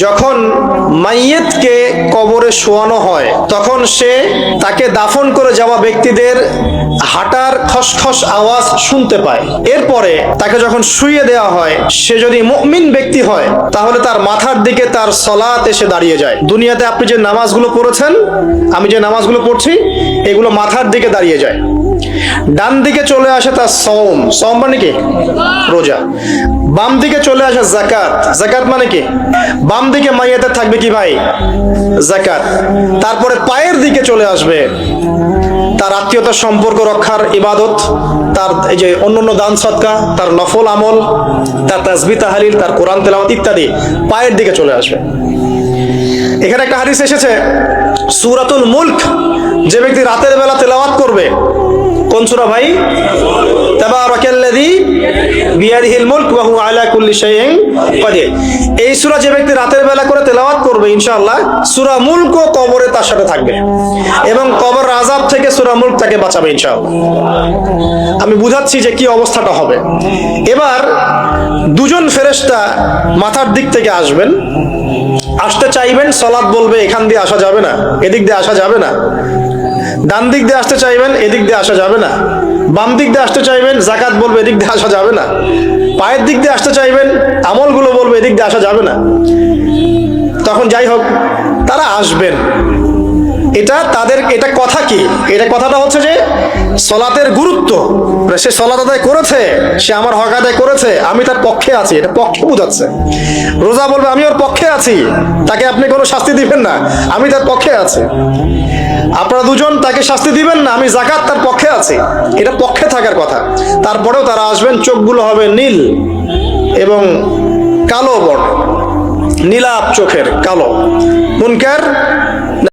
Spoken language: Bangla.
যখন মাইয়েতকে কবরে শোয়ানো হয় তখন সে তাকে দাফন করে যাওয়া ব্যক্তিদের হাঁটার খসখস আওয়াজ শুনতে পায়। এরপরে তাকে যখন শুইয়ে দেওয়া হয়, সে যদি মুমিন ব্যক্তি হয় তাহলে তার মাথার দিকে তার সলাত এসে দাঁড়িয়ে যায়। দুনিয়াতে আপনি যে নামাজগুলো পড়েছেন, আমি যে নামাজগুলো পড়ছি, এগুলো মাথার দিকে দাঁড়িয়ে যায়। ডান দিকে চলে আসে তার সওম, সওম মানে কি? রোজা। বাম দিকে চলে আসে যাকাত, যাকাত মানে কি? বাম দিকে মাইয়াতের থাকবে কি ভাই? যাকাত। তারপরে পায়ের দিকে চলে আসবে তার আত্মীয়তার সম্পর্ক রক্ষার ইবাদত, তার এই যে অন্যান্য দান সদকা, তার নফল আমল, তার তাসবিহ তাহলিল, তার কোরআন তেলাওয়াত ইত্যাদি পায়ের দিকে চলে আসবে। এখানে একটা হাদিস এসেছে, সূরাতুল মুলক যে ব্যক্তি রাতের বেলা তেলাওয়াত করবে, কোন সূরা ভাই? তাবারাকাল্লাযী বিয়াদিহিল মুলক ওয়া হুয়া আলা কুল্লি শাইইন কাদির। এই সূরা যে ব্যক্তি রাতের বেলা করে তেলাওয়াত করবে, ইনশাআল্লাহ সূরা মুলকও কবরে তার সাথে থাকবে এবং কবর আযাব থেকে সূরা মুলক তাকে বাঁচাবে ইনশাআল্লাহ। আমি বুঝাচ্ছি যে কি অবস্থাটা হবে। এবার দুজন ফেরেশতা মাথার দিক থেকে আসবেন, আসতে চাইবেন, সালাত বলবে এখান দিয়ে আসা যাবে না, এদিক দিয়ে আসা যাবে না। ডান দিক দিয়ে আসতে চাইবেন, এদিক দিয়ে আসা যাবে না। বাম দিক দিয়ে আসতে চাইবেন, যাকাত বলবে এদিক দিয়ে আসা যাবে না। পায়ের দিক দিয়ে আসতে চাইবেন, আমলগুলো বলবে এদিক দিয়ে আসা যাবে না। তখন যাই হোক তারা আসবেন। এটা তাদের, এটা কথা কি? এটা কথাটা হচ্ছে যে সলাতের গুরুত্ব, সে সলাত আদায় করেছে, সে আমার হক আদায় করেছে, আমি তার পক্ষে আছি, এটা পক্ষে বোঝাচ্ছে। রোজা বলবে আমি ওর পক্ষে আছি, তাকে আপনি কোনো শাস্তি দিবেন না, আমি তার পক্ষে আছি। আপনারা দুজন তাকে শাস্তি দিবেন না, আমি যাকাত তার পক্ষে আছি, এটা পক্ষে থাকার কথা। তারপরেও তারা আসবেন, চোখগুলো হবে নীল এবং কালো বড়, নীলাপ চোখের, কালো। মুনকার